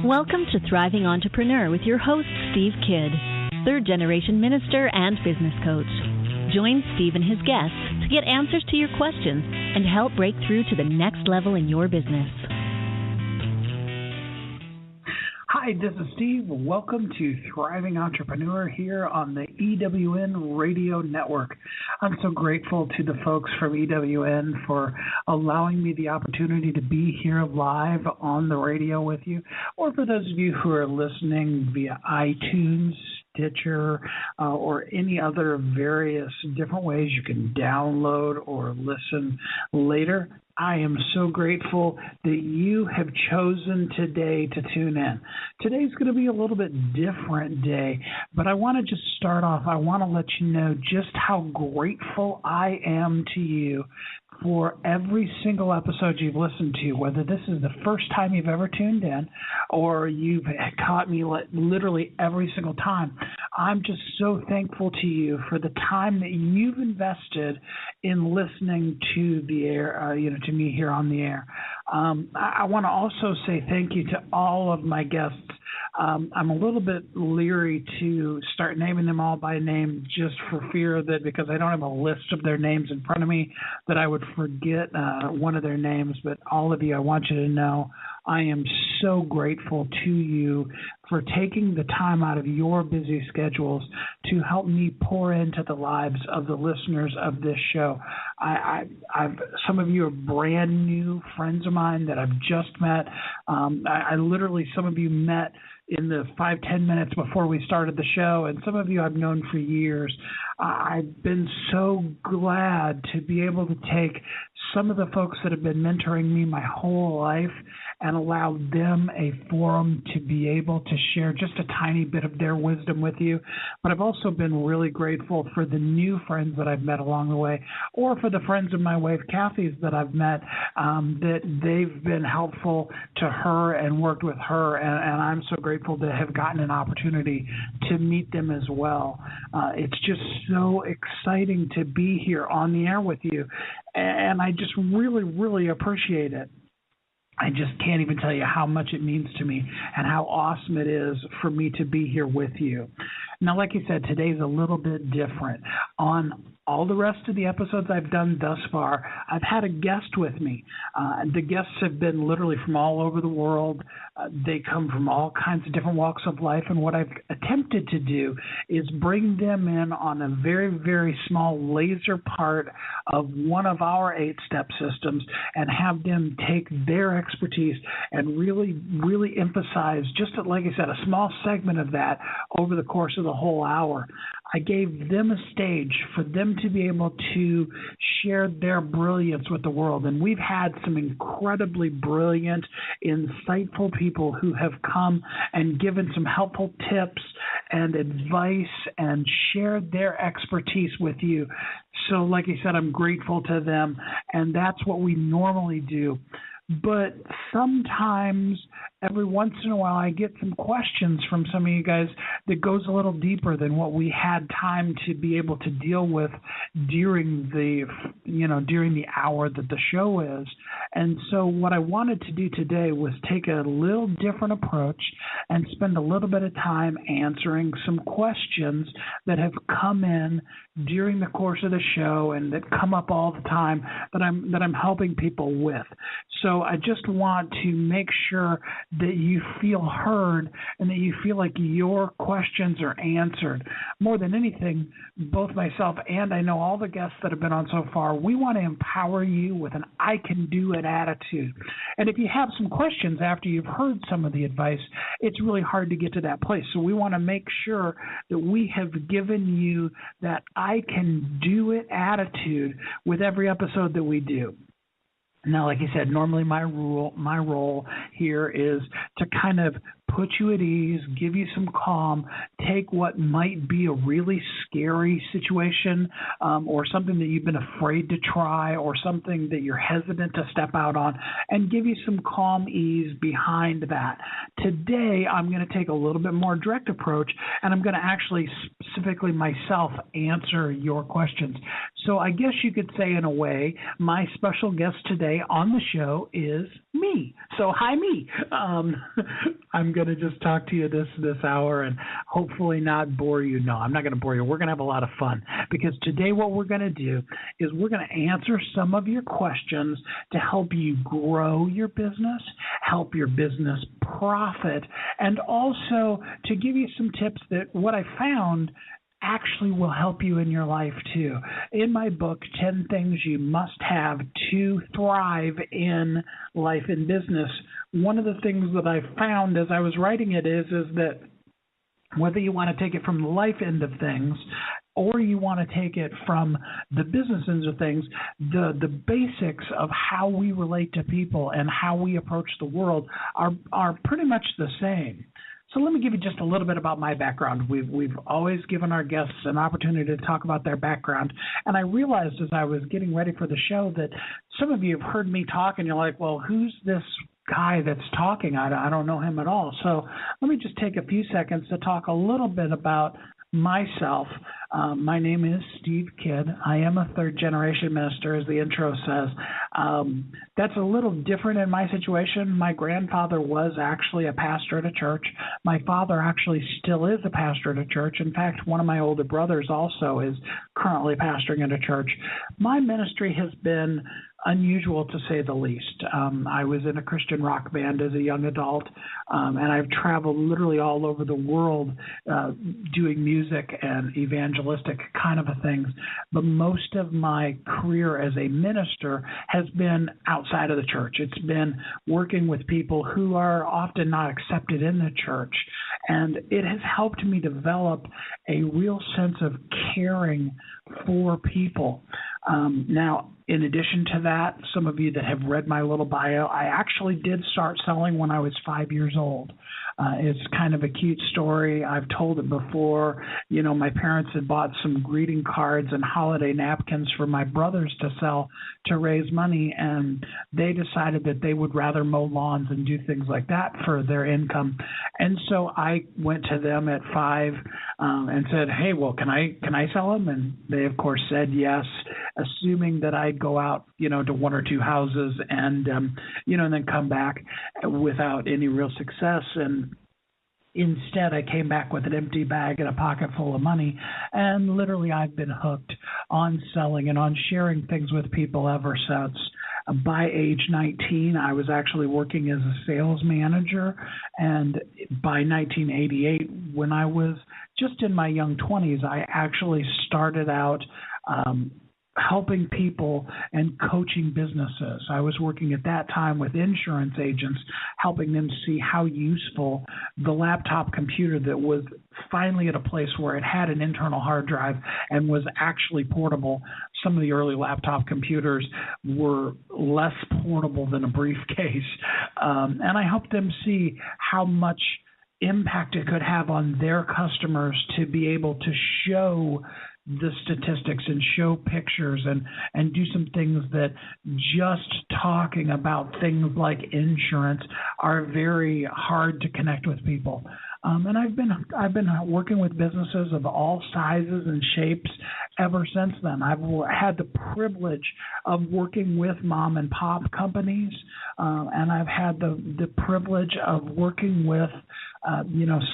Welcome to Thriving Entrepreneur with your host, Steve Kidd, third-generation minister and business coach. Join Steve and his guests to get answers to your questions and help break through to the next level in your business. Hi, this is Steve. Welcome to Thriving Entrepreneur here on the EWN Radio Network. I'm so grateful to the folks from EWN for allowing me the opportunity to be here live on the radio with you, or for those of you who are listening via iTunes, Stitcher, or any other various different ways you can download or listen later. I am so grateful that you have chosen today to tune in. Today's going to be a little bit different day, but I want to just start off. I want to let you know just how grateful I am to you for every single episode you've listened to, whether this is the first time you've ever tuned in or you've caught me literally every single time. I'm just so thankful to you for the time that you've invested in listening to the air, to me here on the air. I want to also say thank you to all of my guests. I'm a little bit leery to start naming them all by name just for fear that because I don't have a list of their names in front of me that I would forget one of their names. But all of you, I want you to know I am so grateful to you for taking the time out of your busy schedules to help me pour into the lives of the listeners of this show. Some of you are brand new friends of mine that I've just met. I literally, some of you met in the 5-10 minutes before we started the show, and some of you I've known for years. I've been so glad to be able to take some of the folks that have been mentoring me my whole life and allow them a forum to be able to share just a tiny bit of their wisdom with you. But I've also been really grateful for the new friends that I've met along the way, or for the friends of my wife, Kathy's, that I've met, that they've been helpful to her and worked with her, and I'm so grateful to have gotten an opportunity to meet them as well. It's just so exciting to be here on the air with you, and I just really, really appreciate it. I just can't even tell you how much it means to me and how awesome it is for me to be here with you. Now, like you said, today's a little bit different. On all the rest of the episodes I've done thus far, I've had a guest with me. The guests have been literally from all over the world. They come from all kinds of different walks of life, and what I've attempted to do is bring them in on a very, very small laser part of one of our 8-step systems and have them take their expertise and really, really emphasize, just like I said, a small segment of that over the course of the whole hour. I gave them a stage for them to be able to share their brilliance with the world. And we've had some incredibly brilliant, insightful people who have come and given some helpful tips and advice and shared their expertise with you. So like I said, I'm grateful to them, and that's what we normally do. But sometimes, every once in a while, I get some questions from some of you guys that goes a little deeper than what we had time to be able to deal with during the hour that the show is. And so what I wanted to do today was take a little different approach and spend a little bit of time answering some questions that have come in during the course of the show and that come up all the time that I'm helping people with. So I just want to make sure that you feel heard and that you feel like your questions are answered. More than anything, both myself and I know all the guests that have been on so far, we want to empower you with an I can do it attitude. And if you have some questions after you've heard some of the advice, it's really hard to get to that place. So we want to make sure that we have given you that I can do it attitude with every episode that we do. Now, like I said, normally my role here is to kind of put you at ease, give you some calm, take what might be a really scary situation or something that you've been afraid to try or something that you're hesitant to step out on, and give you some calm ease behind that. Today, I'm going to take a little bit more direct approach, and I'm going to actually specifically myself answer your questions. So I guess you could say, in a way, my special guest today on the show is me. me. So hi, me. I'm going to just talk to you this hour and hopefully not bore you. No, I'm not going to bore you. We're going to have a lot of fun because today what we're going to do is we're going to answer some of your questions to help you grow your business, help your business profit, and also to give you some tips that what I found actually will help you in your life too. In my book, 10 Things You Must Have to Thrive in Life and Business, one of the things that I found as I was writing it is that whether you want to take it from the life end of things or you want to take it from the business ends of things, the basics of how we relate to people and how we approach the world are pretty much the same. So let me give you just a little bit about my background. We've always given our guests an opportunity to talk about their background, and I realized as I was getting ready for the show that some of you have heard me talk, and you're like, well, who's this guy that's talking? I don't know him at all. So let me just take a few seconds to talk a little bit about myself. My name is Steve Kidd. I am a third-generation minister, as the intro says. That's a little different in my situation. My grandfather was actually a pastor at a church. My father actually still is a pastor at a church. In fact, one of my older brothers also is currently pastoring at a church. My ministry has been unusual, to say the least. I was in a Christian rock band as a young adult, and I've traveled literally all over the world doing music and evangelistic kind of things. But most of my career as a minister has been outside of the church. It's been working with people who are often not accepted in the church. And it has helped me develop a real sense of caring for people. Now, in addition to that, some of you that have read my little bio, I actually did start selling when I was 5 years old. It's kind of a cute story. I've told it before. You know, my parents had bought some greeting cards and holiday napkins for my brothers to sell to raise money, and they decided that they would rather mow lawns and do things like that for their income. And so I went to them at 5 and said, hey, well, can I sell them? And they, of course, said yes, assuming that I'd go out, to one or two houses and, and then come back without any real success. And instead, I came back with an empty bag and a pocket full of money, and literally I've been hooked on selling and on sharing things with people ever since. By age 19, I was actually working as a sales manager, and by 1988, when I was just in my young 20s, I actually started out helping people and coaching businesses. I was working at that time with insurance agents, helping them see how useful the laptop computer that was finally at a place where it had an internal hard drive and was actually portable. Some of the early laptop computers were less portable than a briefcase. And I helped them see how much impact it could have on their customers to be able to show the statistics and show pictures and do some things that just talking about things like insurance are very hard to connect with people. And I've been working with businesses of all sizes and shapes ever since then. I've had the privilege of working with mom and pop companies, and I've had the privilege of working with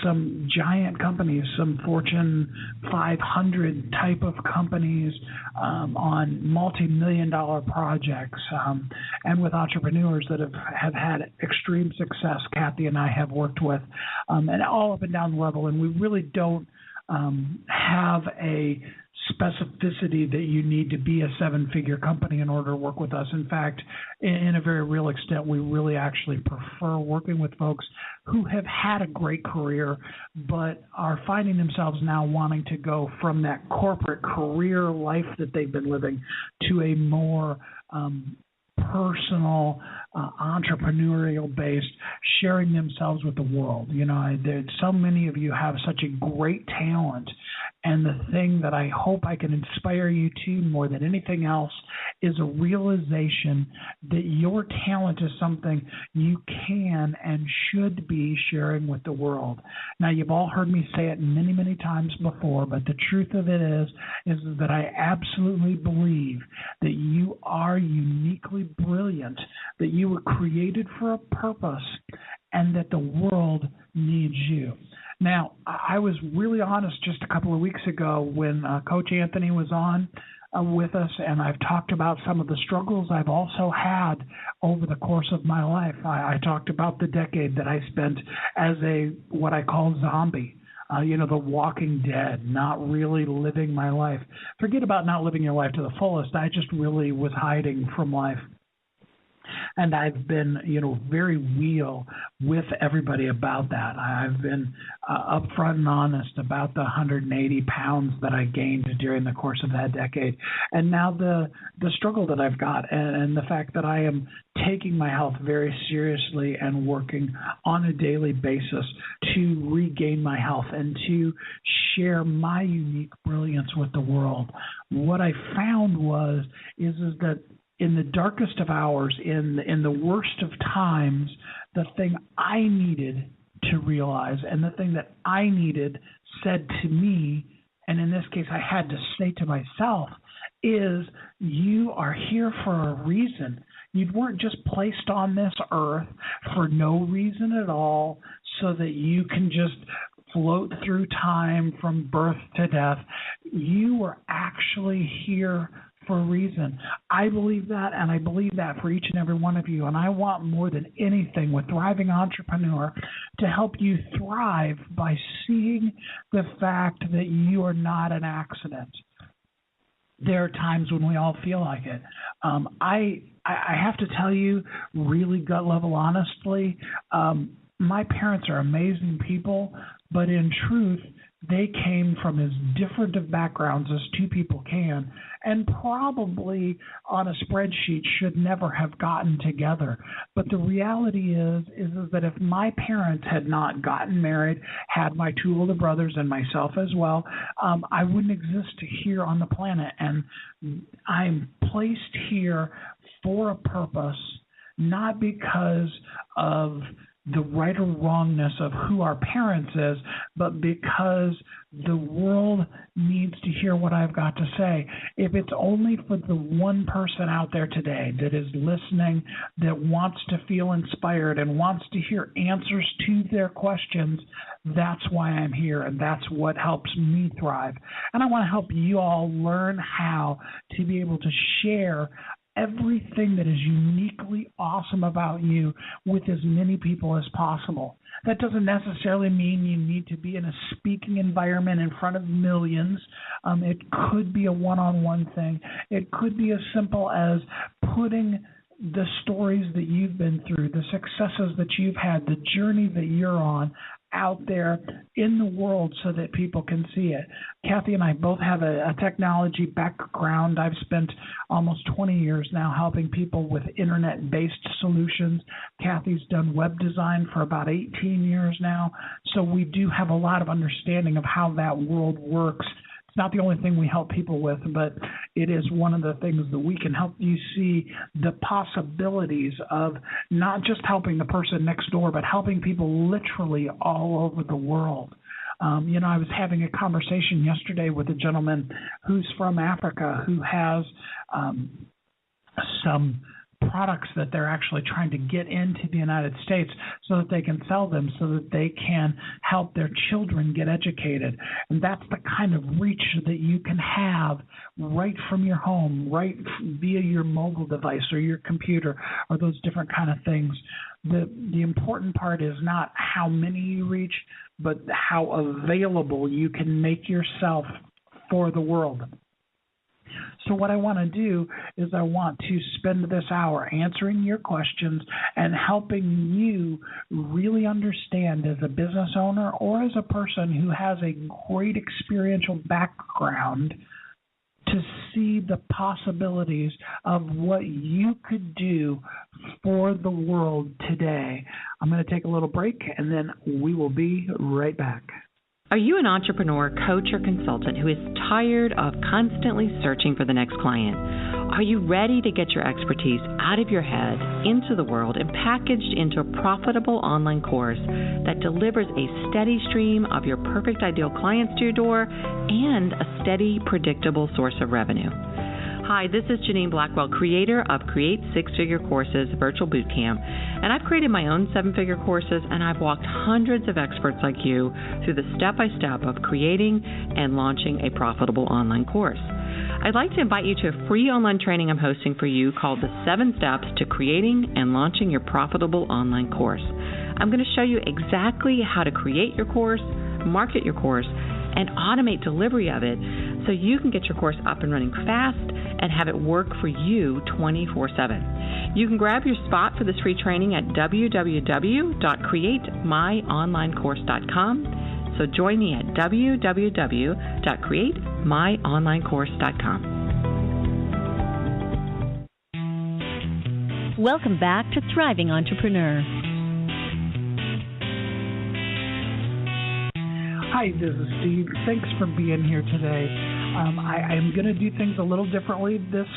some giant companies, some Fortune 500 type of companies on multi-million-dollar projects, and with entrepreneurs that have had extreme success. Kathy and I have worked with, and all up and down the level, and we really don't have a specificity that you need to be a seven-figure company in order to work with us. In fact, in a very real extent, we really actually prefer working with folks who have had a great career but are finding themselves now wanting to go from that corporate career life that they've been living to a more personal, entrepreneurial-based, sharing themselves with the world. So many of you have such a great talent And the thing that I hope I can inspire you to more than anything else is a realization that your talent is something you can and should be sharing with the world. Now, you've all heard me say it many, many times before, but the truth of it is that I absolutely believe that you are uniquely brilliant, that you were created for a purpose, and that the world needs you. Now, I was really honest just a couple of weeks ago when Coach Anthony was on with us, and I've talked about some of the struggles I've also had over the course of my life. I talked about the decade that I spent as what I call zombie. The walking dead, not really living my life. Forget about not living your life to the fullest. I just really was hiding from life. And I've been, very real with everybody about that. I've been upfront and honest about the 180 pounds that I gained during the course of that decade. And now the struggle that I've got and the fact that I am taking my health very seriously and working on a daily basis to regain my health and to share my unique brilliance with the world. What I found is that in the darkest of hours, in the worst of times, the thing I needed to realize and the thing that I needed said to me, and in this case I had to say to myself, is you are here for a reason. You weren't just placed on this earth for no reason at all so that you can just float through time from birth to death. You were actually here for a reason. I believe that, and I believe that for each and every one of you. And I want more than anything with Thriving Entrepreneur to help you thrive by seeing the fact that you are not an accident. There are times when we all feel like it. I have to tell you, really gut level honestly, my parents are amazing people, but in truth, they came from as different of backgrounds as two people can, and probably on a spreadsheet should never have gotten together. But the reality is that if my parents had not gotten married, had my two older brothers and myself as well, I wouldn't exist here on the planet. And I'm placed here for a purpose, not because of the right or wrongness of who our parents is, but because the world needs to hear what I've got to say. If it's only for the one person out there today that is listening, that wants to feel inspired and wants to hear answers to their questions, that's why I'm here, and that's what helps me thrive. And I want to help you all learn how to be able to share everything that is uniquely awesome about you with as many people as possible. That doesn't necessarily mean you need to be in a speaking environment in front of millions. It could be a one-on-one thing. It could be as simple as putting the stories that you've been through, the successes that you've had, the journey that you're on out there in the world so that people can see it. Kathy and I both have a technology background. I've spent almost 20 years now helping people with internet-based solutions. Kathy's done web design for about 18 years now, so we do have a lot of understanding of how that world works. It's not the only thing we help people with, but it is one of the things that we can help you see the possibilities of not just helping the person next door, but helping people literally all over the world. I was having a conversation yesterday with a gentleman who's from Africa who has some products that they're actually trying to get into the United States so that they can sell them, so that they can help their children get educated. And that's the kind of reach that you can have right from your home, right via your mobile device or your computer or those different kind of things. The important part is not how many you reach, but how available you can make yourself for the world. So what I want to do is I want to spend this hour answering your questions and helping you really understand as a business owner or as a person who has a great experiential background to see the possibilities of what you could do for the world today. I'm going to take a little break, and then we will be right back. Are you an entrepreneur, coach, or consultant who is tired of constantly searching for the next client? Are you ready to get your expertise out of your head, into the world, and packaged into a profitable online course that delivers a steady stream of your perfect ideal clients to your door and a steady, predictable source of revenue? Hi, this is Janine Blackwell, creator of Create Six-Figure Courses Virtual Bootcamp, and I've created my own seven-figure courses, and I've walked hundreds of experts like you through the step-by-step of creating and launching a profitable online course. I'd like to invite you to a free online training I'm hosting for you called The 7 Steps to Creating and Launching Your Profitable Online Course. I'm going to show you exactly how to create your course, market your course, and automate delivery of it so you can get your course up and running fast and have it work for you 24/7. You can grab your spot for this free training at www.createmyonlinecourse.com. So join me at www.createmyonlinecourse.com. Welcome back to Thriving Entrepreneur. Hi, this is Steve. Thanks for being here today. I'm going to do things a little differently this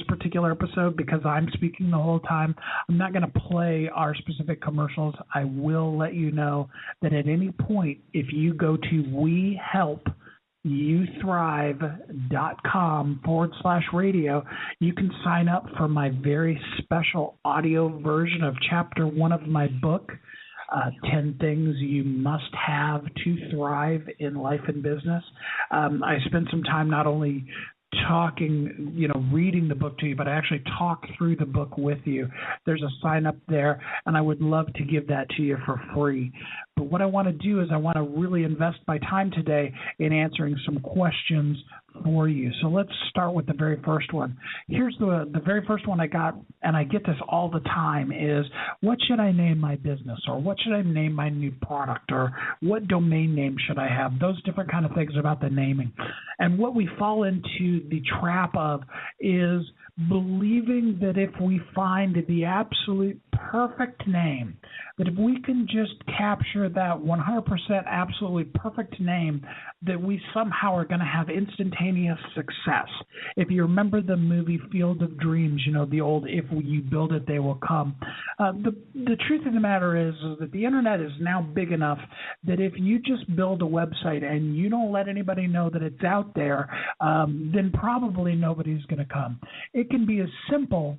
particular episode because I'm speaking the whole time. I'm not going to play our specific commercials. I will let you know that at any point, if you go to wehelpyouthrive.com/radio, you can sign up for my very special audio version of Chapter 1 of my book, 10 Things You Must Have to Thrive in Life and Business. I spent some time not only talking, reading the book to you, but I actually talk through the book with you. There's a sign up there, and I would love to give that to you for free. But what I want to do is I want to really invest my time today in answering some questions for you. So let's start with the very first one. Here's the very first one I got, and I get this all the time, is what should I name my business, or what should I name my new product, or what domain name should I have? Those different kind of things about the naming. And what we fall into the trap of is believing that if we find the absolute perfect name, that if we can just capture that 100% absolutely perfect name, that we somehow are going to have instantaneous success. If you remember the movie Field of Dreams, the old "if you build it, they will come." The truth of the matter is that the internet is now big enough that if you just build a website and you don't let anybody know that it's out there, then probably nobody's going to come. It can be as simple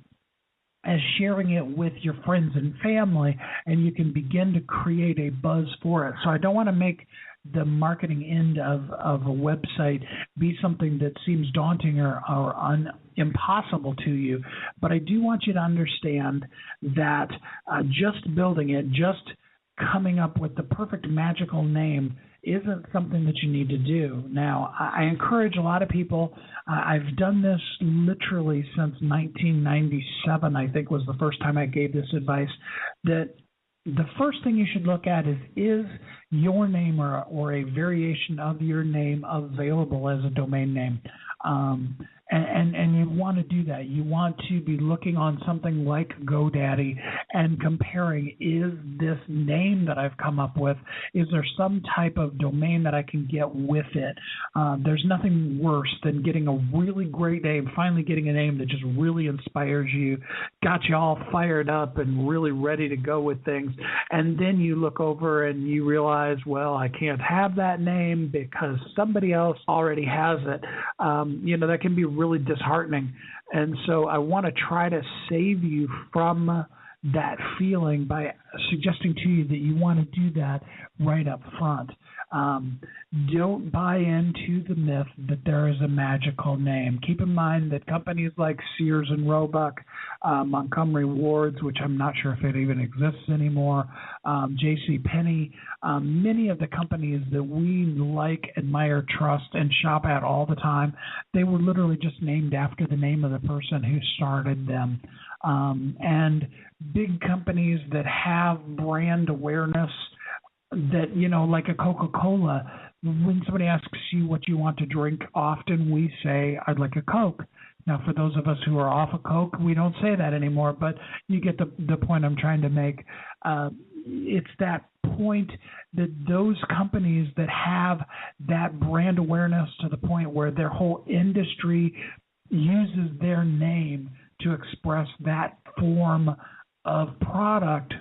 as sharing it with your friends and family, and you can begin to create a buzz for it. So I don't want to make the marketing end of a website be something that seems daunting or impossible to you, but I do want you to understand that just building it, just coming up with the perfect magical name isn't something that you need to do. Now, I encourage a lot of people. I've done this literally since 1997, I think was the first time I gave this advice, that the first thing you should look at is your name or a variation of your name available as a domain name. And you want to do that. You want to be looking on something like GoDaddy and comparing, is this name that I've come up with, is there some type of domain that I can get with it? There's nothing worse than getting a really great name, finally getting a name that just really inspires you, got you all fired up and really ready to go with things. And then you look over and you realize, well, I can't have that name because somebody else already has it. That can be really disheartening. And so I want to try to save you from that feeling by suggesting to you that you want to do that right up front. Don't buy into the myth that there is a magical name. Keep in mind that companies like Sears and Roebuck, Montgomery Ward's, which I'm not sure if it even exists anymore, JCPenney, many of the companies that we like, admire, trust, and shop at all the time, they were literally just named after the name of the person who started them. And big companies that have brand awareness, that, like a Coca-Cola, when somebody asks you what you want to drink, often we say, I'd like a Coke. Now, for those of us who are off of Coke, we don't say that anymore, but you get the point I'm trying to make. it's that point that those companies that have that brand awareness to the point where their whole industry uses their name to express that form of product,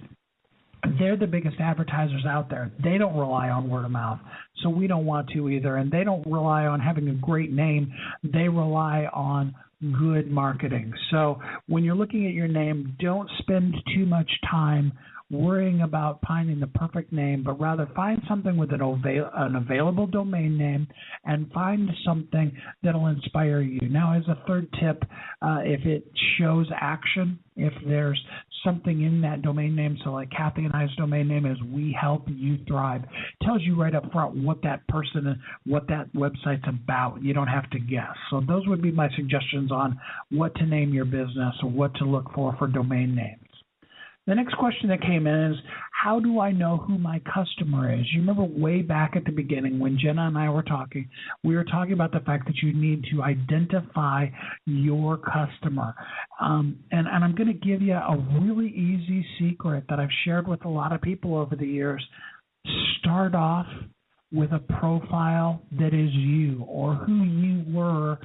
they're the biggest advertisers out there. They don't rely on word of mouth, so we don't want to either. And they don't rely on having a great name. They rely on good marketing. So when you're looking at your name, don't spend too much time worrying about finding the perfect name, but rather find something with an available domain name and find something that'll inspire you. Now, as a third tip, if it shows action, if there's something in that domain name, so like Kathy and I's domain name is We Help You Thrive, tells you right up front what that person, what that website's about. You don't have to guess. So those would be my suggestions on what to name your business or what to look for domain names. The next question that came in is, how do I know who my customer is? You remember way back at the beginning when Jenna and I were talking, we were talking about the fact that you need to identify your customer. And I'm going to give you a really easy secret that I've shared with a lot of people over the years. Start off with a profile that is you or who you were,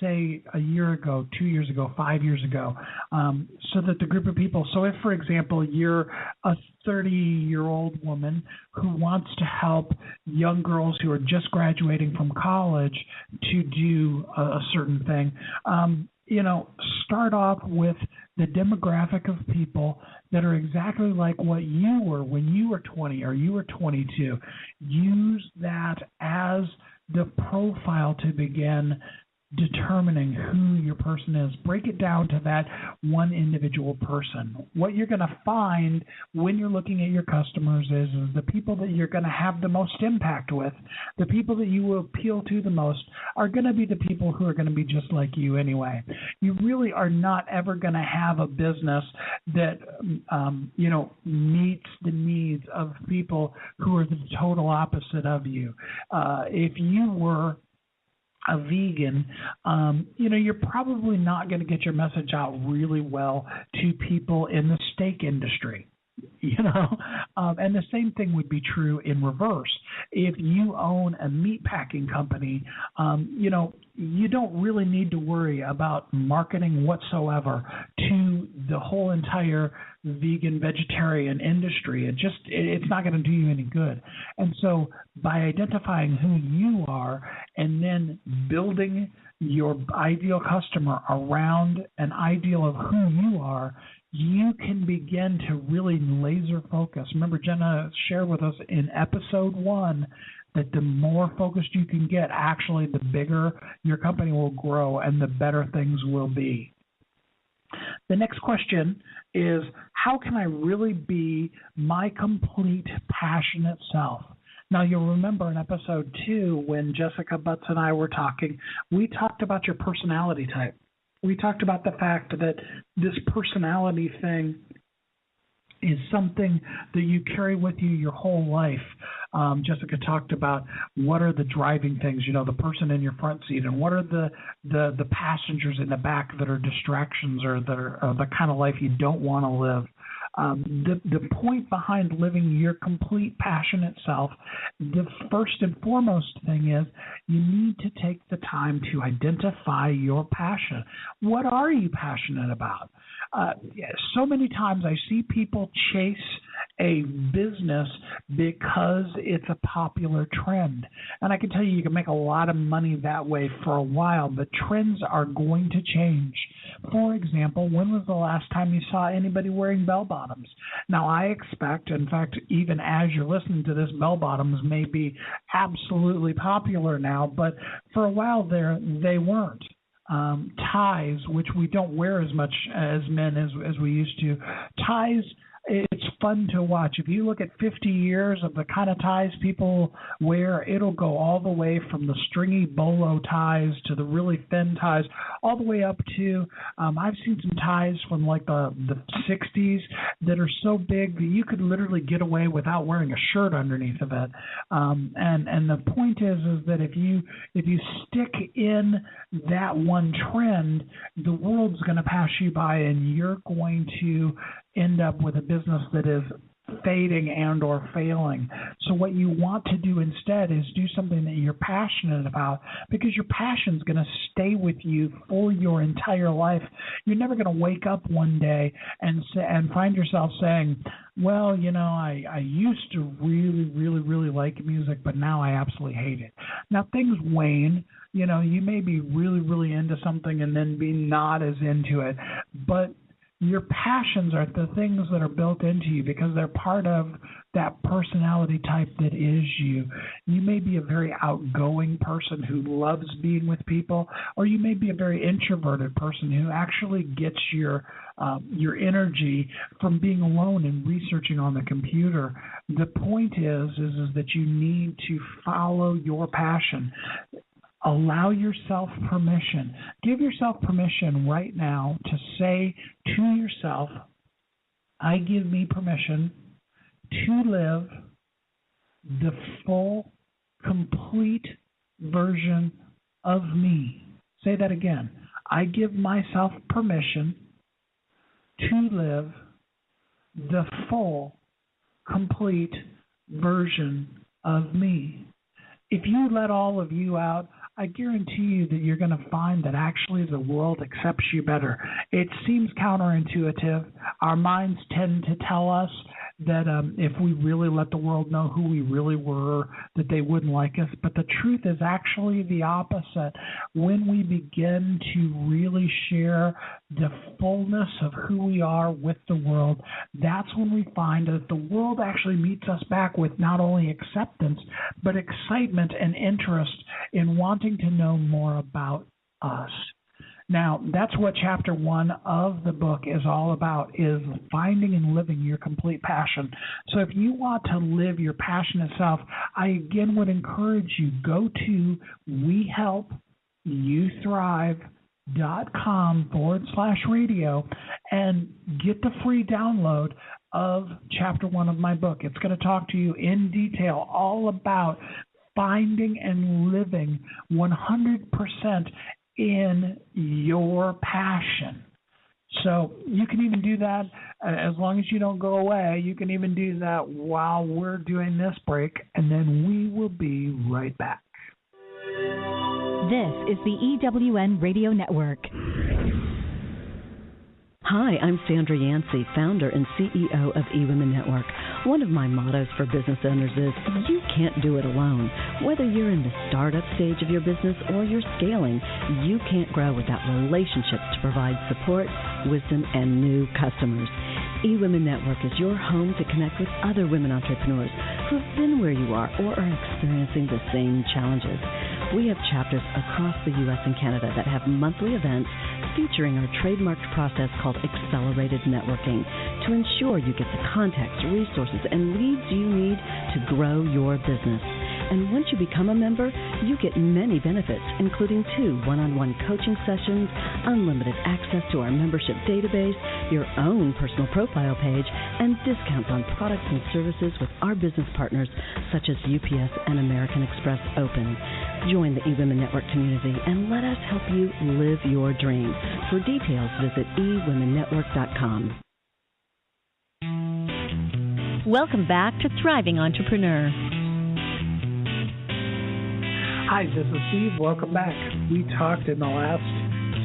say, a year ago, 2 years ago, 5 years ago, so that the group of people, so if, for example, you're a 30-year-old woman who wants to help young girls who are just graduating from college to do a certain thing, start off with the demographic of people that are exactly like what you were when you were 20 or you were 22. Use that as the profile to begin determining who your person is. Break it down to that one individual person. What you're going to find when you're looking at your customers is the people that you're going to have the most impact with, the people that you will appeal to the most are going to be the people who are going to be just like you anyway. You really are not ever going to have a business that, meets the needs of people who are the total opposite of you. If you were a vegan, you're probably not going to get your message out really well to people in the steak industry. And the same thing would be true in reverse. If you own a meat packing company, you don't really need to worry about marketing whatsoever to the whole entire vegan, vegetarian industry. It's not going to do you any good. And so by identifying who you are and then building your ideal customer around an ideal of who you are, you can begin to really laser focus. Remember, Jenna shared with us in episode 1 that the more focused you can get, actually the bigger your company will grow and the better things will be. The next question is, how can I really be my complete passionate self? Now, you'll remember in episode 2 when Jessica Butts and I were talking, we talked about your personality type. We talked about the fact that this personality thing is something that you carry with you your whole life. Jessica talked about what are the driving things, the person in your front seat, and what are the passengers in the back that are distractions or that are the kind of life you don't want to live. The point behind living your complete passionate self, the first and foremost thing is you need to take the time to identify your passion. What are you passionate about? So many times I see people chase a business because it's a popular trend. And I can tell you can make a lot of money that way for a while, but trends are going to change. For example, when was the last time you saw anybody wearing bell-bottoms? Now, I expect, in fact, even as you're listening to this, bell-bottoms may be absolutely popular now, but for a while there, they weren't. Ties, which we don't wear as much as men as we used to. Ties, it's fun to watch. If you look at 50 years of the kind of ties people wear, it'll go all the way from the stringy bolo ties to the really thin ties, all the way up to, I've seen some ties from like the 60s that are so big that you could literally get away without wearing a shirt underneath of it. And the point is that if you stick in that one trend, the world's going to pass you by and you're going to end up with a business that is fading and or failing. So what you want to do instead is do something that you're passionate about, because your passion is going to stay with you for your entire life. You're never going to wake up one day and find yourself saying, well, I used to really, really, really like music, but now I absolutely hate it. Now things wane. You may be really, really into something and then be not as into it, but your passions are the things that are built into you because they're part of that personality type that is you. You may be a very outgoing person who loves being with people, or you may be a very introverted person who actually gets your energy from being alone and researching on the computer. The point is that you need to follow your passion. Allow yourself permission. Give yourself permission right now to say to yourself, I give me permission to live the full, complete version of me. Say that again. I give myself permission to live the full, complete version of me. If you let all of you out, I guarantee you that you're going to find that actually the world accepts you better. It seems counterintuitive. Our minds tend to tell us that if we really let the world know who we really were, that they wouldn't like us. But the truth is actually the opposite. When we begin to really share the fullness of who we are with the world, that's when we find that the world actually meets us back with not only acceptance, but excitement and interest in wanting to know more about us. Now, that's what Chapter 1 of the book is all about, is finding and living your complete passion. So if you want to live your passionate self, I again would encourage you, go to WeHelpYouThrive.com/radio and get the free download of Chapter 1 of my book. It's going to talk to you in detail all about finding and living 100% in your passion. So you can even do that as long as you don't go away. You can even do that while we're doing this break, and then we will be right back. This is the EWN Radio Network. Hi, I'm Sandra Yancey, founder and CEO of eWomen Network. One of my mottos for business owners is, you can't do it alone. Whether you're in the startup stage of your business or you're scaling, you can't grow without relationships to provide support, wisdom, and new customers. eWomen Network is your home to connect with other women entrepreneurs who have been where you are or are experiencing the same challenges. We have chapters across the U.S. and Canada that have monthly events featuring our trademarked process called Accelerated Networking to ensure you get the contacts, resources, and leads you need to grow your business. And once you become a member, you get many benefits, including 2 one-on-one coaching sessions, unlimited access to our membership database, your own personal profile page, and discounts on products and services with our business partners such as UPS and American Express Open. Join the eWomen Network community and let us help you live your dream. For details, visit eWomenNetwork.com. Welcome back to Thriving Entrepreneur. Hi, this is Steve. Welcome back. We talked in the last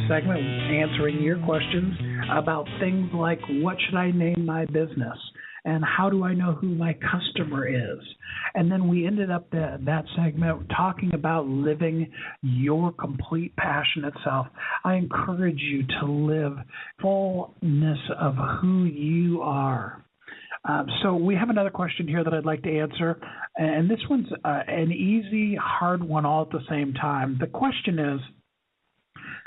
segment answering your questions about things like, what should I name my business? And how do I know who my customer is? And then we ended up that segment talking about living your complete passion itself. I encourage you to live fullness of who you are. So we have another question here that I'd like to answer, and this one's an easy, hard one all at the same time. The question is,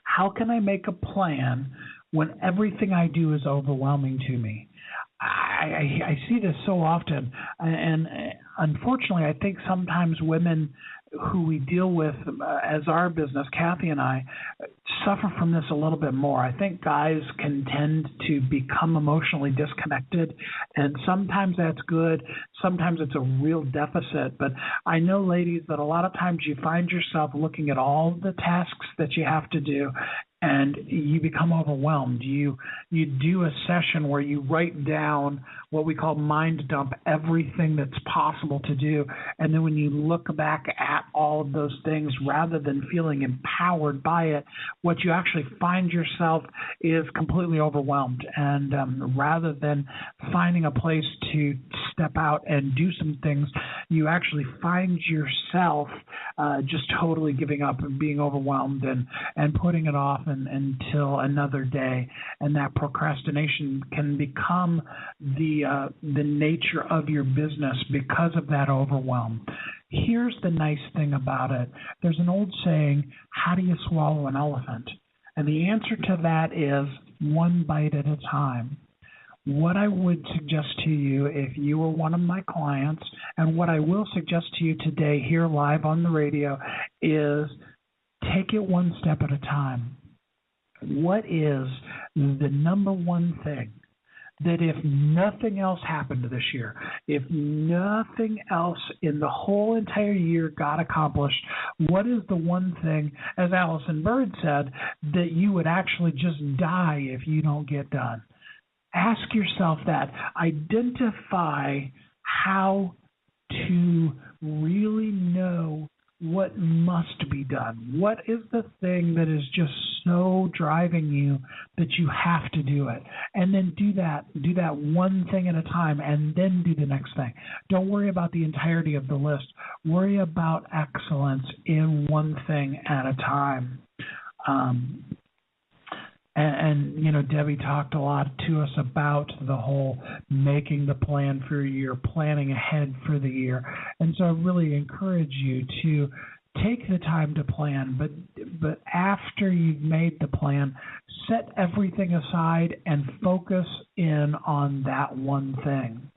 how can I make a plan when everything I do is overwhelming to me? I see this so often, and unfortunately, I think sometimes women who we deal with as our business, Kathy and I, suffer from this a little bit more. I think guys can tend to become emotionally disconnected, and sometimes that's good. Sometimes it's a real deficit. But I know, ladies, that a lot of times you find yourself looking at all the tasks that you have to do, and you become overwhelmed. You do a session where you write down what we call mind dump, everything that's possible to do. And then when you look back at all of those things, rather than feeling empowered by it, what you actually find yourself is completely overwhelmed. And rather than finding a place to step out and do some things, you actually find yourself just totally giving up and being overwhelmed and putting it off until another day. And that procrastination can become the nature of your business because of that overwhelm. Here's the nice thing about it. There's an old saying, how do you swallow an elephant? And the answer to that is one bite at a time. What I would suggest to you if you were one of my clients, and what I will suggest to you today here live on the radio, is take it one step at a time. What is the number one thing that if nothing else happened this year, if nothing else in the whole entire year got accomplished, what is the one thing, as Allison Bird said, that you would actually just die if you don't get done? Ask yourself that. Identify how to really know what must be done. What is the thing that is just so driving you that you have to do it? And then do that one thing at a time, and then do the next thing. Don't worry about the entirety of the list. Worry about excellence in one thing at a time. And you know, Debbie talked a lot to us about the whole making the plan for a year, planning ahead for the year. And so I really encourage you to take the time to plan, but after you've made the plan, set everything aside and focus in on that one thing.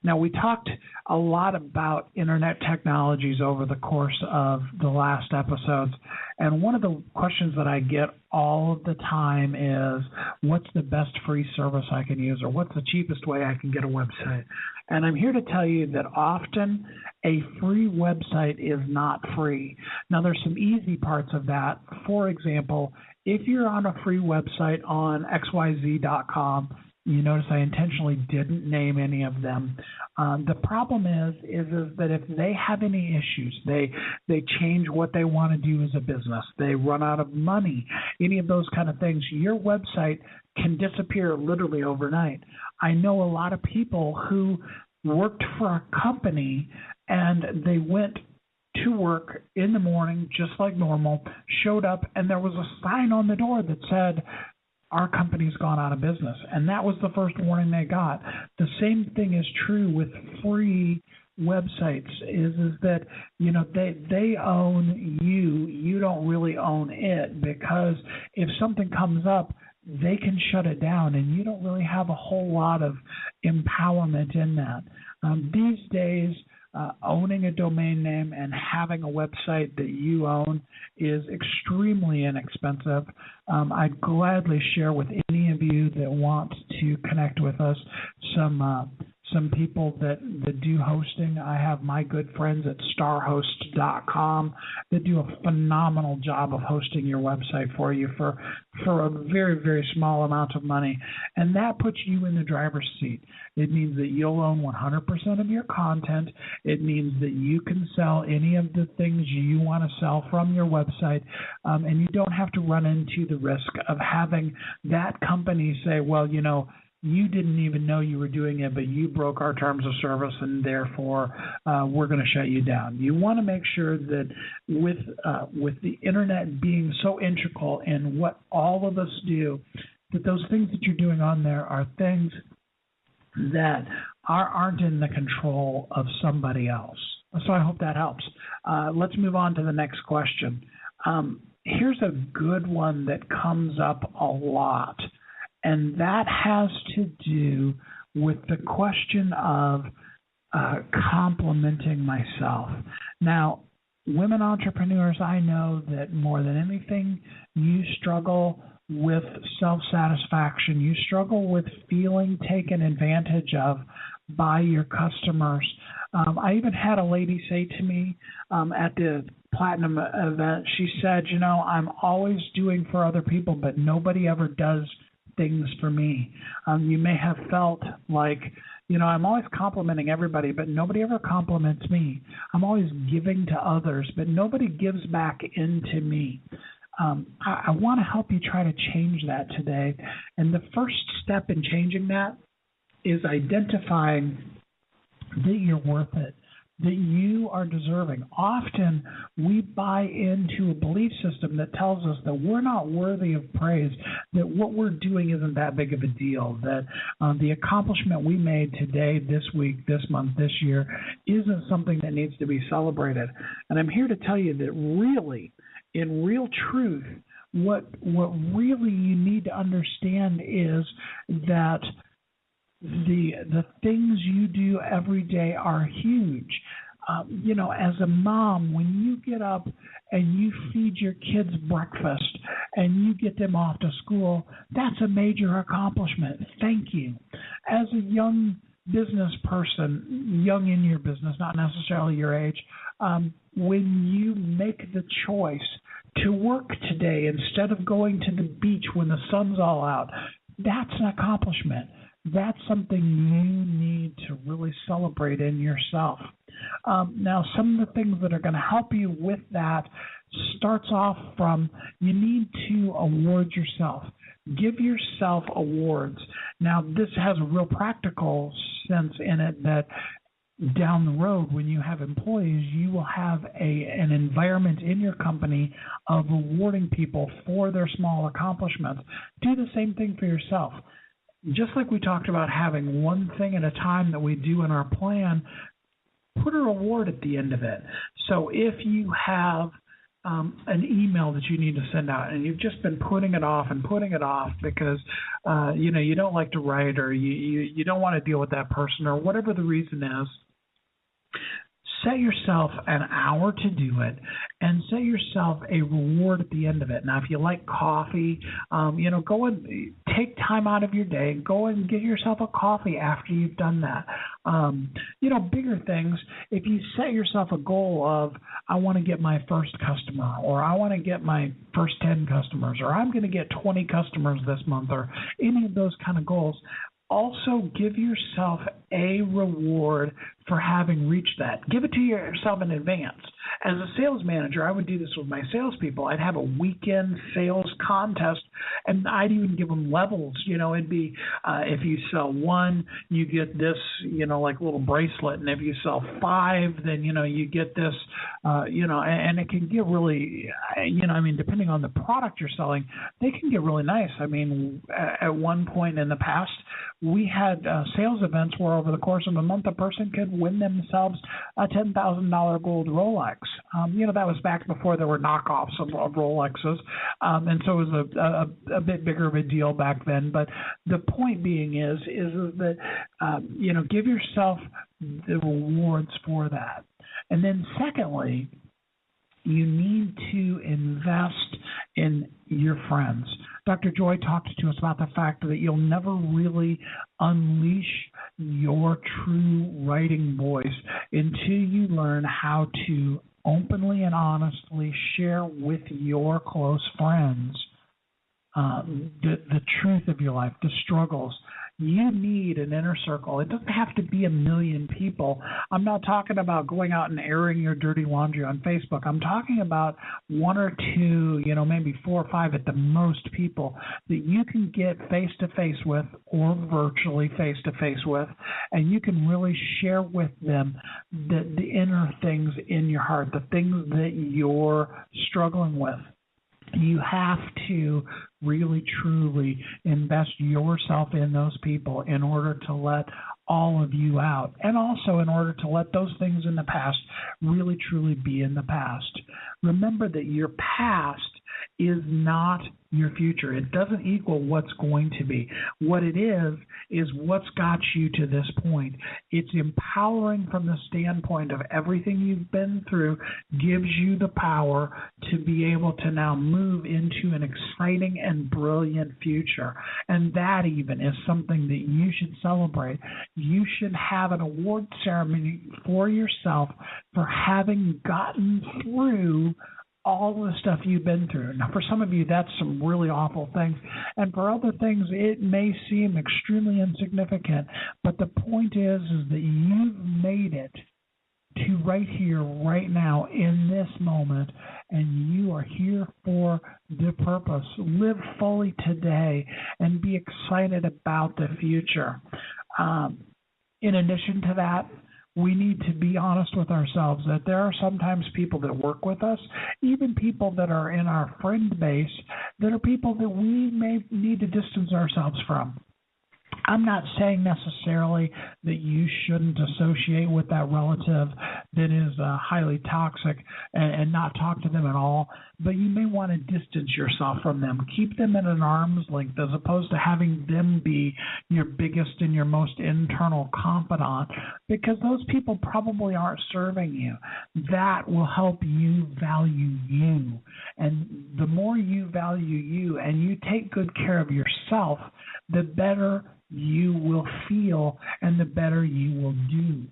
Now, we talked a lot about internet technologies over the course of the last episodes, and one of the questions that I get all of the time is, what's the best free service I can use, or what's the cheapest way I can get a website? And I'm here to tell you that often a free website is not free. Now, there's some easy parts of that. For example, if you're on a free website on xyz.com, you notice I intentionally didn't name any of them. The problem is that if they have any issues, they change what they want to do as a business, they run out of money, any of those kind of things, your website can disappear literally overnight. I know a lot of people who worked for a company and they went to work in the morning just like normal, showed up, and there was a sign on the door that said, our company's gone out of business. And that was the first warning they got. The same thing is true with free websites, is that, you know, they own you. You don't really own it, because if something comes up, they can shut it down, and you don't really have a whole lot of empowerment in that. These days, owning a domain name and having a website that you own is extremely inexpensive. I'd gladly share with any of you that want to connect with us some people that do hosting. I have my good friends at starhost.com that do a phenomenal job of hosting your website for you for a very, very small amount of money. And that puts you in the driver's seat. It means that you'll own 100% of your content. It means that you can sell any of the things you want to sell from your website, and you don't have to run into the risk of having that company say, well, you know, you didn't even know you were doing it, but you broke our terms of service, and therefore we're going to shut you down. You want to make sure that with the internet being so integral in what all of us do, that those things that you're doing on there are things that aren't in the control of somebody else. So I hope that helps. Let's move on to the next question. Here's a good one that comes up a lot, and that has to do with the question of complimenting myself. Now, women entrepreneurs, I know that more than anything, you struggle with self-satisfaction. You struggle with feeling taken advantage of by your customers. I even had a lady say to me at the Platinum event, she said, I'm always doing for other people, but nobody ever does things for me. You may have felt like, I'm always complimenting everybody, but nobody ever compliments me. I'm always giving to others, but nobody gives back into me. I want to help you try to change that today. And the first step in changing that is identifying that you're worth it, that you are deserving. Often we buy into a belief system that tells us that we're not worthy of praise, that what we're doing isn't that big of a deal, that the accomplishment we made today, this week, this month, this year isn't something that needs to be celebrated. And I'm here to tell you that really, in real truth, what really you need to understand is that the things you do every day are huge. As a mom, when you get up and you feed your kids breakfast and you get them off to school, that's a major accomplishment. Thank you. As a young business person, young in your business, not necessarily your age, when you make the choice to work today instead of going to the beach when the sun's all out, that's an accomplishment. That's something you need to really celebrate in yourself. Now, some of the things that are going to help you with that starts off from you need to award yourself. Give yourself awards. Now, this has a real practical sense in it that down the road, when you have employees, you will have an environment in your company of rewarding people for their small accomplishments. Do the same thing for yourself. Just like we talked about having one thing at a time that we do in our plan, put a reward at the end of it. So if you have an email that you need to send out and you've just been putting it off because you don't like to write or you don't want to deal with that person or whatever the reason is, set yourself an hour to do it and set yourself a reward at the end of it. Now, if you like coffee, go and take time out of your day, go and get yourself a coffee after you've done that. Bigger things, if you set yourself a goal of, I want to get my first customer, or I want to get my first 10 customers, or I'm going to get 20 customers this month, or any of those kind of goals, also give yourself a reward for having reached that. Give it to yourself in advance. As a sales manager, I would do this with my salespeople. I'd have a weekend sales contest, and I'd even give them levels. It'd be if you sell one, you get this, like little bracelet, and if you sell 5, then you get this, and it can get really, depending on the product you're selling, they can get really nice. At one point in the past, we had sales events where over the course of a month, a person could win themselves a $10,000 gold Rolex. That was back before there were knockoffs of Rolexes, and so it was a bit bigger of a deal back then. But the point being is that give yourself the rewards for that, and then secondly, you need to invest in your friends. Dr. Joy talked to us about the fact that you'll never really unleash your true writing voice until you learn how to openly and honestly share with your close friends the truth of your life, the struggles. You need an inner circle. It doesn't have to be 1 million people. I'm not talking about going out and airing your dirty laundry on Facebook. I'm talking about 1 or 2, maybe 4 or 5 at the most people that you can get face-to-face with or virtually face-to-face with, and you can really share with them the inner things in your heart, the things that you're struggling with. You have to really, truly invest yourself in those people in order to let all of you out, and also in order to let those things in the past really, truly be in the past. Remember that your past is not your future. It doesn't equal what's going to be. What it is what's got you to this point. It's empowering from the standpoint of everything you've been through, gives you the power to be able to now move into an exciting and brilliant future. And that even is something that you should celebrate. You should have an award ceremony for yourself for having gotten through all the stuff you've been through. Now, for some of you, that's some really awful things. And for other things, it may seem extremely insignificant. But the point is that you've made it to right here, right now, in this moment, and you are here for the purpose. Live fully today and be excited about the future. In addition to that, we need to be honest with ourselves that there are sometimes people that work with us, even people that are in our friend base, that are people that we may need to distance ourselves from. I'm not saying necessarily that you shouldn't associate with that relative that is highly toxic and not talk to them at all, but you may want to distance yourself from them. Keep them at an arm's length as opposed to having them be your biggest and your most internal confidant, because those people probably aren't serving you. That will help you value you. And the more you value you and you take good care of yourself, the better you will feel and the better you will do.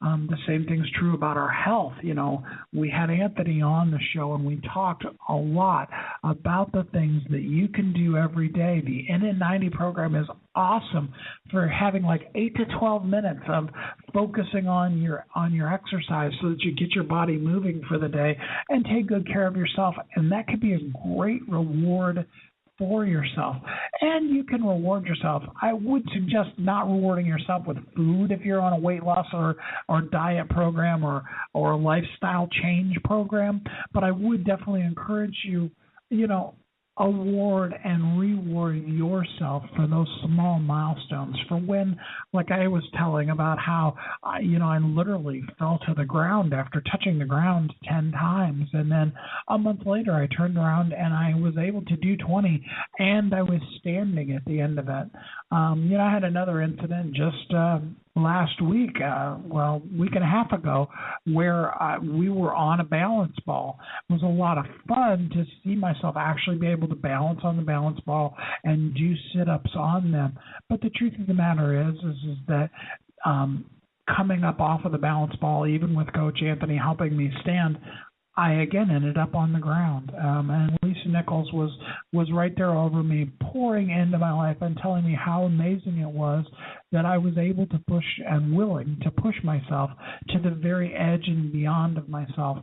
The same thing's true about our health. You know, we had Anthony on the show and we talked a lot about the things that you can do every day. The NN90 program is awesome for having like 8 to 12 minutes of focusing on your exercise so that you get your body moving for the day and take good care of yourself. And that could be a great reward for yourself. And you can reward yourself. I would suggest not rewarding yourself with food if you're on a weight loss or diet program or a lifestyle change program, but I would definitely encourage you, award and reward yourself for those small milestones. For when, like I was telling about how, I literally fell to the ground after touching the ground 10 times. And then a month later, I turned around and I was able to do 20, and I was standing at the end of it. I had another incident just last week, week and a half ago, where we were on a balance ball. It was a lot of fun to see myself actually be able to balance on the balance ball and do sit-ups on them. But the truth of the matter is that coming up off of the balance ball, even with Coach Anthony helping me stand, I again ended up on the ground, and Lisa Nichols was right there over me, pouring into my life and telling me how amazing it was that I was able to push and willing to push myself to the very edge and beyond of myself,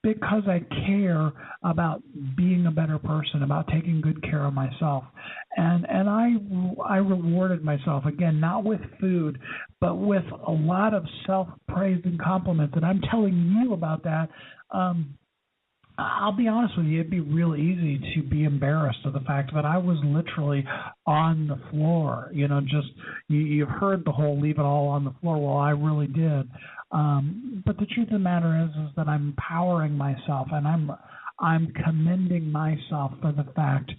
because I care about being a better person, about taking good care of myself. And I rewarded myself, again, not with food, but with a lot of self-praise and compliments. And I'm telling you about that. I'll be honest with you, it'd be real easy to be embarrassed of the fact that I was literally on the floor. You've heard the whole leave it all on the floor. Well, I really did. But the truth of the matter is that I'm empowering myself, and I'm commending myself for the fact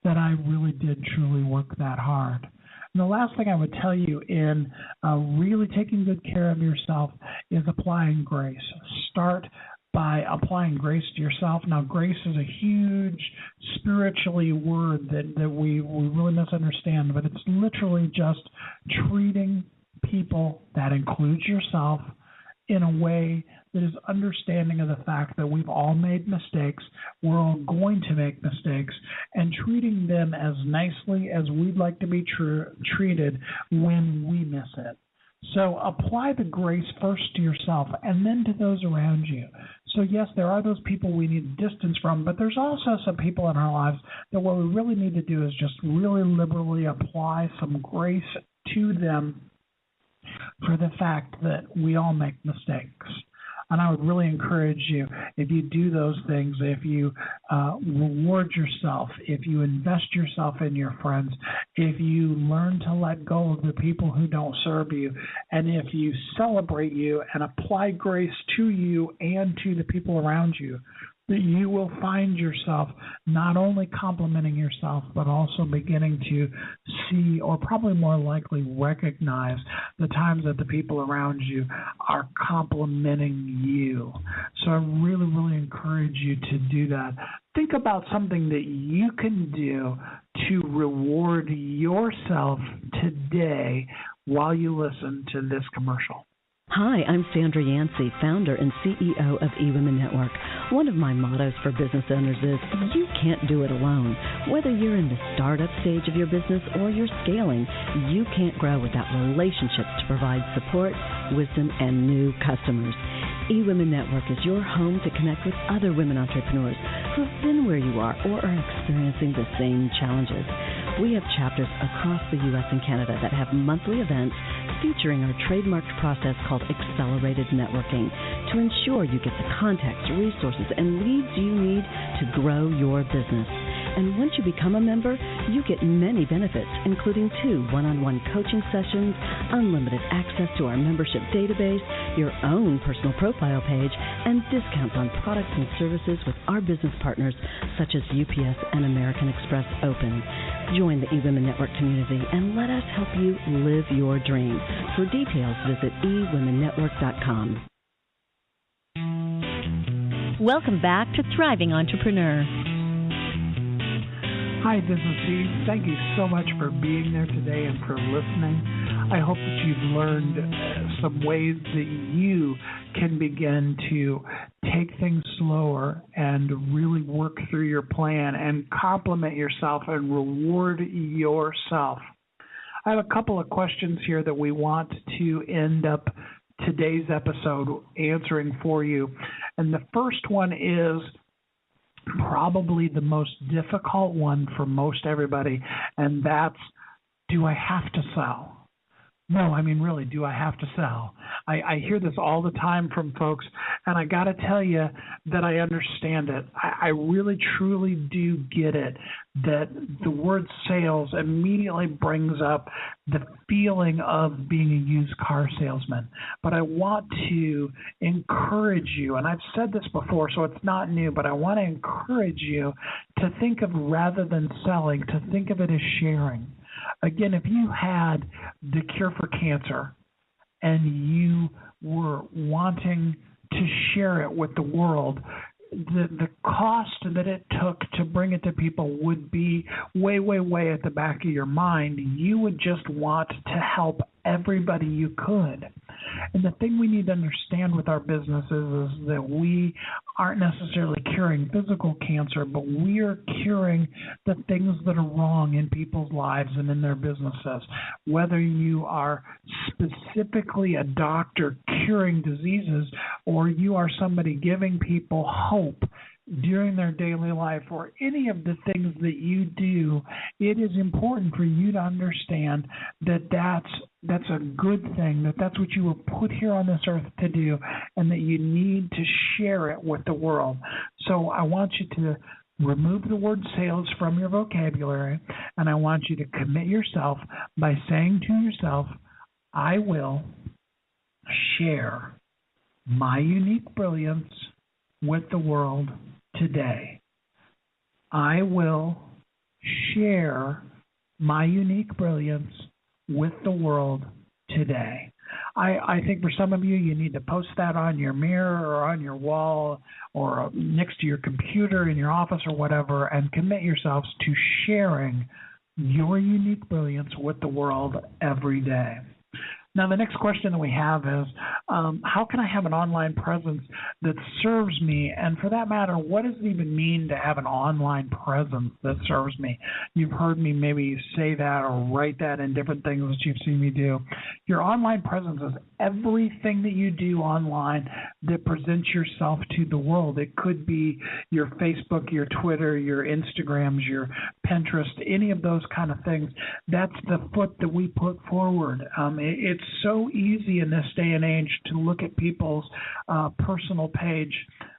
that I really did truly work that hard. And the last thing I would tell you in really taking good care of yourself is applying grace. Start by applying grace to yourself. Now, grace is a huge spiritually word that we really misunderstand, but it's literally just treating people, that includes yourself, in a way that is understanding of the fact that we've all made mistakes, we're all going to make mistakes, and treating them as nicely as we'd like to be treated when we miss it. So apply the grace first to yourself and then to those around you. So yes, there are those people we need distance from, but there's also some people in our lives that what we really need to do is just really liberally apply some grace to them for the fact that we all make mistakes. And I would really encourage you, if you do those things, if you reward yourself, if you invest yourself in your friends, if you learn to let go of the people who don't serve you, and if you celebrate you and apply grace to you and to the people around you, that you will find yourself not only complimenting yourself, but also beginning to see, or probably more likely recognize, the times that the people around you are complimenting you. So I really, really encourage you to do that. Think about something that you can do to reward yourself today while you listen to this commercial. Hi, I'm Sandra Yancey, founder and CEO of eWomen Network. One of my mottos for business owners is, you can't do it alone. Whether you're in the startup stage of your business or you're scaling, you can't grow without relationships to provide support, wisdom, and new customers. eWomen Network is your home to connect with other women entrepreneurs who have been where you are or are experiencing the same challenges. We have chapters across the U.S. and Canada that have monthly events featuring our trademarked process called Accelerated Networking to ensure you get the contacts, resources, and leads you need to grow your business. And once you become a member, you get many benefits, including 2 one-on-one coaching sessions, unlimited access to our membership database, your own personal profile page, and discounts on products and services with our business partners such as UPS and American Express Open. Join the eWomen Network community and let us help you live your dream. For details, visit ewomennetwork.com. Welcome back to Thriving Entrepreneur. Hi, this is Steve. Thank you so much for being there today and for listening. I hope that you've learned some ways that you can begin to take things slower and really work through your plan and compliment yourself and reward yourself. I have a couple of questions here that we want to end up today's episode answering for you. And the first one is probably the most difficult one for most everybody, and that's, do I have to sell? No, I mean, really, do I have to sell? I hear this all the time from folks, and I got to tell you that I understand it. I really, truly do get it, that the word sales immediately brings up the feeling of being a used car salesman. But I want to encourage you, and I've said this before, so it's not new, but I want to encourage you to think of, rather than selling, to think of it as sharing. Again, if you had the cure for cancer and you were wanting to share it with the world, the cost that it took to bring it to people would be way, way, way at the back of your mind. You would just want to help everybody you could. And the thing we need to understand with our businesses is that we aren't necessarily curing physical cancer, but we are curing the things that are wrong in people's lives and in their businesses. Whether you are specifically a doctor curing diseases, or you are somebody giving people hope during their daily life, or any of the things that you do, it is important for you to understand that that's a good thing, that's what you were put here on this earth to do, and that you need to share it with the world. So I want you to remove the word sales from your vocabulary, and I want you to commit yourself by saying to yourself, I will share my unique brilliance with the world today. I will share my unique brilliance with the world today. I think for some of you, you need to post that on your mirror or on your wall or next to your computer in your office or whatever, and commit yourselves to sharing your unique brilliance with the world every day. Now, the next question that we have is, how can I have an online presence that serves me? And for that matter, what does it even mean to have an online presence that serves me? You've heard me maybe say that or write that in different things that you've seen me do. Your online presence is everything that you do online that presents yourself to the world. It could be your Facebook, your Twitter, your Instagrams, your Pinterest, any of those kind of things. That's the foot that we put forward. It's so easy in this day and age to look at people's personal page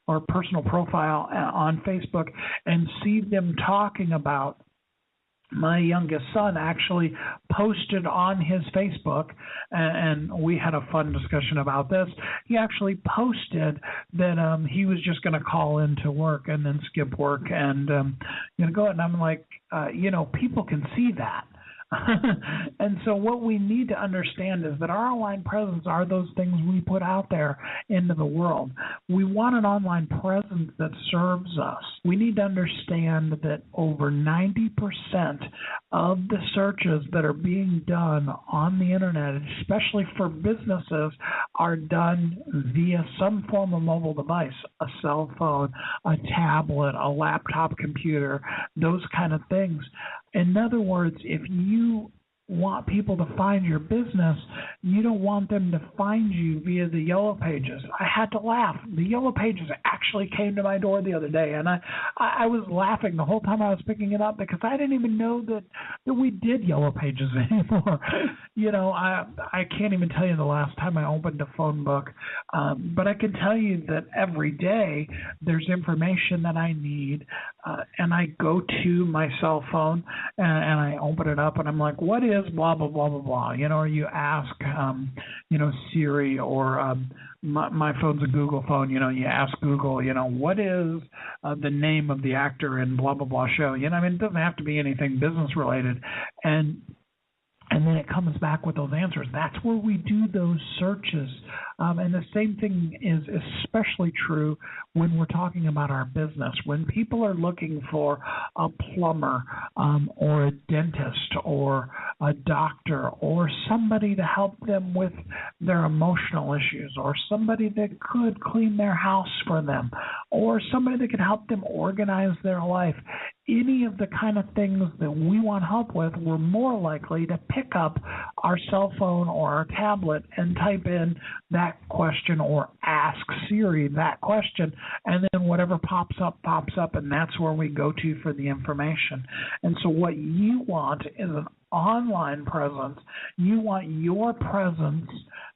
or personal profile on Facebook and see them talking about my youngest son actually posted on his Facebook, and we had a fun discussion about this. He actually posted that he was just going to call into work and then skip work and go out. And I'm like, people can see that. And so what we need to understand is that our online presence are those things we put out there into the world. We want an online presence that serves us. We need to understand that over 90% of the searches that are being done on the internet, especially for businesses, are done via some form of mobile device, a cell phone, a tablet, a laptop computer, those kind of things. In other words, if you want people to find your business, you don't want them to find you via the Yellow Pages. I had to laugh. The Yellow Pages actually came to my door the other day, and I was laughing the whole time I was picking it up because I didn't even know that we did Yellow Pages anymore. I can't even tell you the last time I opened a phone book, but I can tell you that every day there's information that I need, and I go to my cell phone and I open it up and I'm like, what is blah, blah, blah, blah, blah, or you ask, Siri or my phone's a Google phone, you ask Google, what is the name of the actor in blah, blah, blah show, it doesn't have to be anything business related. And then it comes back with those answers. That's where we do those searches. And the same thing is especially true when we're talking about our business. When people are looking for a plumber or a dentist or a doctor or somebody to help them with their emotional issues or somebody that could clean their house for them or somebody that could help them organize their life, any of the kind of things that we want help with, we're more likely to pick up our cell phone or our tablet and type in that question or ask Siri that question, and then whatever pops up, and that's where we go to for the information. And so what you want is an online presence. You want your presence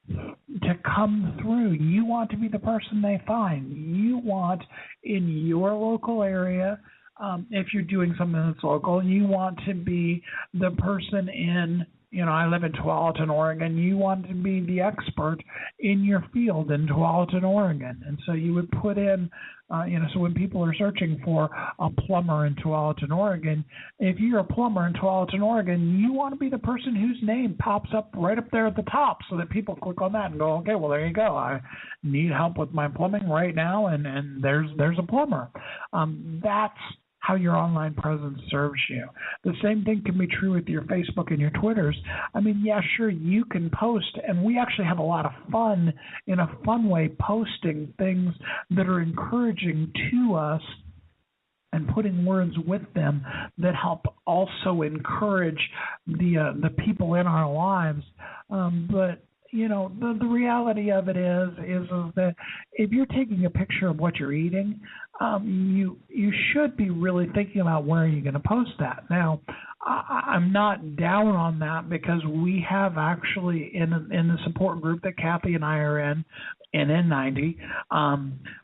to come through. You want to be the person they find. You want in your local area, if you're doing something that's local, you want to be the person in, I live in Tualatin, Oregon. You want to be the expert in your field in Tualatin, Oregon. And so you would put in, so when people are searching for a plumber in Tualatin, Oregon, if you're a plumber in Tualatin, Oregon, you want to be the person whose name pops up right up there at the top so that people click on that and go, okay, well, there you go. I need help with my plumbing right now, and there's a plumber. That's how your online presence serves you. The same thing can be true with your Facebook and your Twitters. Yeah, sure, you can post, and we actually have a lot of fun in a fun way posting things that are encouraging to us and putting words with them that help also encourage the people in our lives. But the reality of it is that if you're taking a picture of what you're eating, you should be really thinking about where you're going to post that. Now, I'm not down on that because we have actually in the support group that Kathy and I are in N90,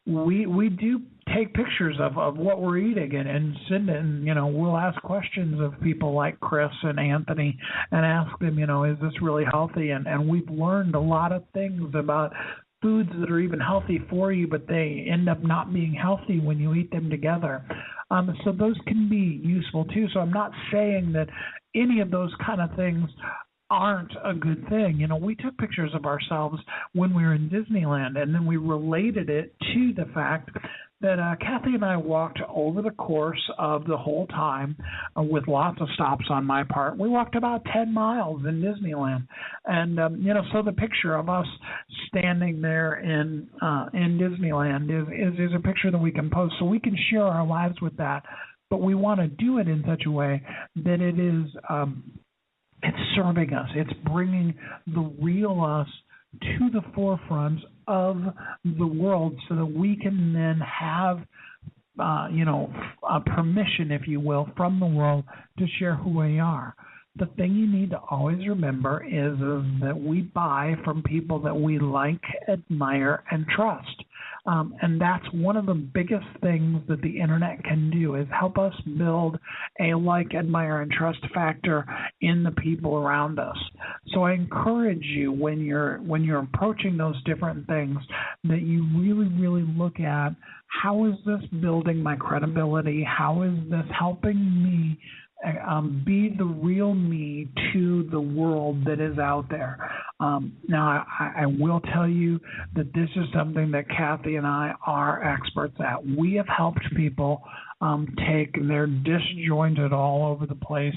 we do take pictures of what we're eating and send it, and we'll ask questions of people like Chris and Anthony and ask them, is this really healthy? And we've learned a lot of things about foods that are even healthy for you, but they end up not being healthy when you eat them together. So those can be useful too. So I'm not saying that any of those kind of things aren't a good thing. We took pictures of ourselves when we were in Disneyland, and then we related it to the fact that Kathy and I walked over the course of the whole time with lots of stops on my part. We walked about 10 miles in Disneyland. And, so the picture of us standing there in Disneyland is a picture that we can post, so we can share our lives with that. But we want to do it in such a way that it is it's serving us. It's bringing the real us to the forefront of the world so that we can then have, a permission, if you will, from the world to share who we are. The thing you need to always remember is that we buy from people that we like, admire, and trust. And that's one of the biggest things that the internet can do, is help us build a like, admire, and trust factor in the people around us. So I encourage you, when you're approaching those different things, that you really, really look at, how is this building my credibility? How is this helping me be the real me to the world that is out there? Now, I will tell you that this is something that Kathy and I are experts at. We have helped people take their disjointed, all over the place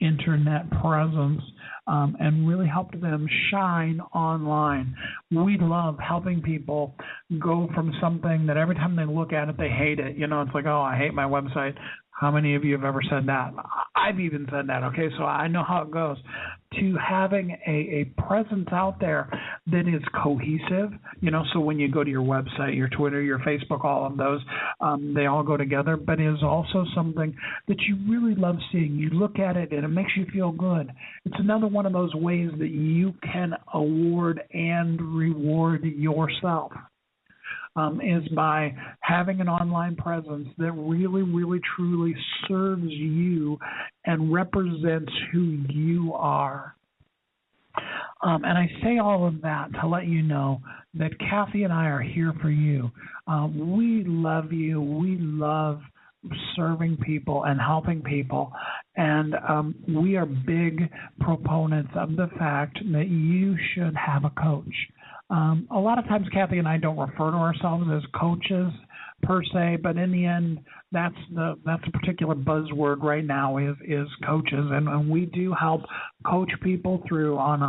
internet presence and really helped them shine online. We love helping people go from something that every time they look at it, they hate it. It's like, oh, I hate my website. How many of you have ever said that? I've even said that, okay, so I know how it goes. To having a presence out there that is cohesive, so when you go to your website, your Twitter, your Facebook, all of those, they all go together, but is also something that you really love seeing. You look at it and it makes you feel good. It's another one of those ways that you can award and reward yourself. Is by having an online presence that really, really, truly serves you and represents who you are. And I say all of that to let you know that Kathy and I are here for you. We love you. We love serving people and helping people. And we are big proponents of the fact that you should have a coach. A lot of times Kathy and I don't refer to ourselves as coaches per se, but in the end, that's a particular buzzword right now is coaches, and we do help coach people through on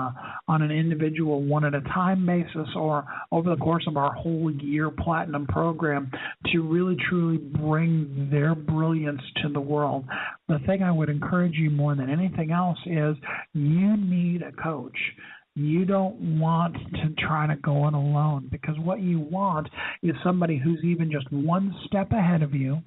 an individual, one at a time basis, or over the course of our whole year platinum program, to really truly bring their brilliance to the world. The thing I would encourage you more than anything else is you need a coach. You don't want to try to go it alone, because what you want is somebody who's even just one step ahead of you,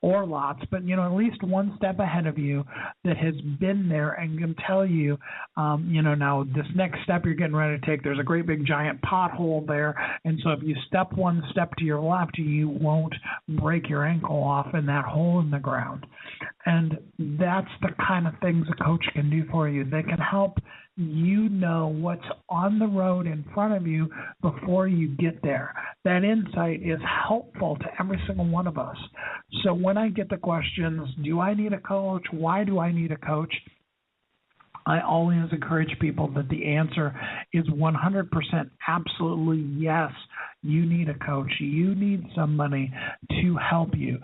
or lots, but at least one step ahead of you, that has been there and can tell you, now this next step you're getting ready to take, there's a great big giant pothole there, and so if you step one step to your left, you won't break your ankle off in that hole in the ground. And that's the kind of things a coach can do for you. They can help you know what's on the road in front of you before you get there. That insight is helpful to every single one of us. So when I get the questions, do I need a coach? Why do I need a coach? I always encourage people that the answer is 100% absolutely yes. You need a coach. You need somebody to help you.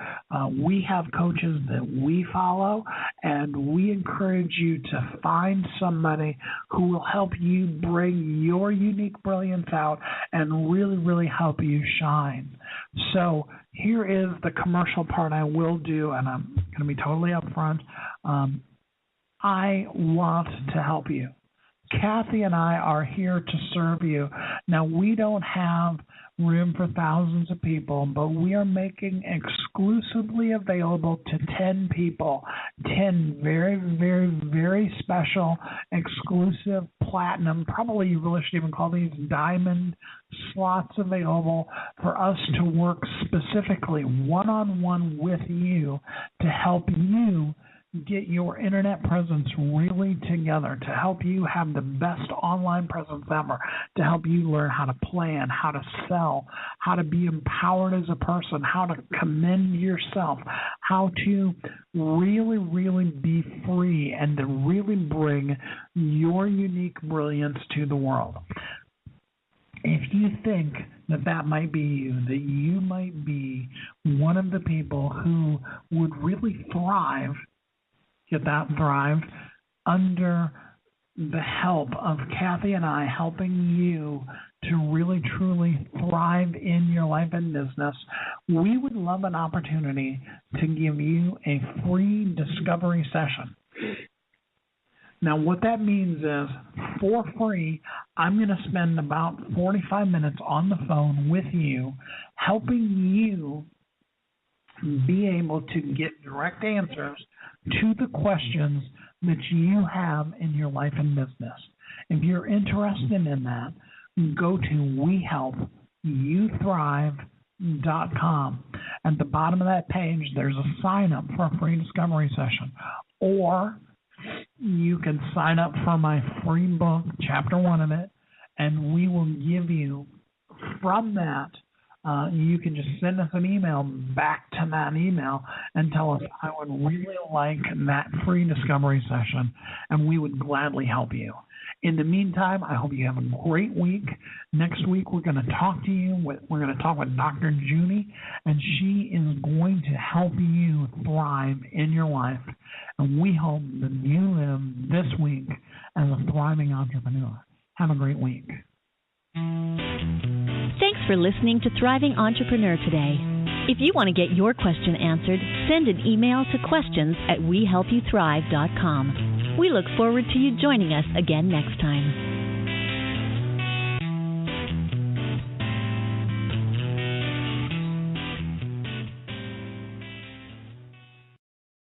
We have coaches that we follow, and we encourage you to find somebody who will help you bring your unique brilliance out and really, really help you shine. So here is the commercial part I will do, and I'm going to be totally upfront. I want to help you. Kathy and I are here to serve you. Now, we don't have room for thousands of people, but we are making exclusively available to 10 people, 10 very, very, very special, exclusive platinum, probably you really should even call these diamond slots available for us to work specifically one-on-one with you to help you get your internet presence really together, to help you have the best online presence ever, to help you learn how to plan, how to sell, how to be empowered as a person, how to commend yourself, how to really, really be free and to really bring your unique brilliance to the world. If you think that might be you, that you might be one of the people who would really thrive under the help of Kathy and I, helping you to really truly thrive in your life and business, we would love an opportunity to give you a free discovery session. Now, what that means is, for free, I'm going to spend about 45 minutes on the phone with you, helping you be able to get direct answers to the questions that you have in your life and business. If you're interested in that, go to WeHelpYouThrive.com. www.freediscoverycenter.com. At the bottom of that page, there's a sign up for a free discovery session. Or you can sign up for my free book, Chapter 1 of it, and we will give you from that. You can just send us an email back to that email and tell us, I would really like that free discovery session, and we would gladly help you. In the meantime, I hope you have a great week. Next week, we're going to talk to you. We're going to talk with Dr. Junie, and she is going to help you thrive in your life. And we hope that you live this week as a thriving entrepreneur. Have a great week. Thanks for listening to Thriving Entrepreneur today. If you want to get your question answered, send an email to questions@wehelpyouthrive.com. We look forward to you joining us again next time.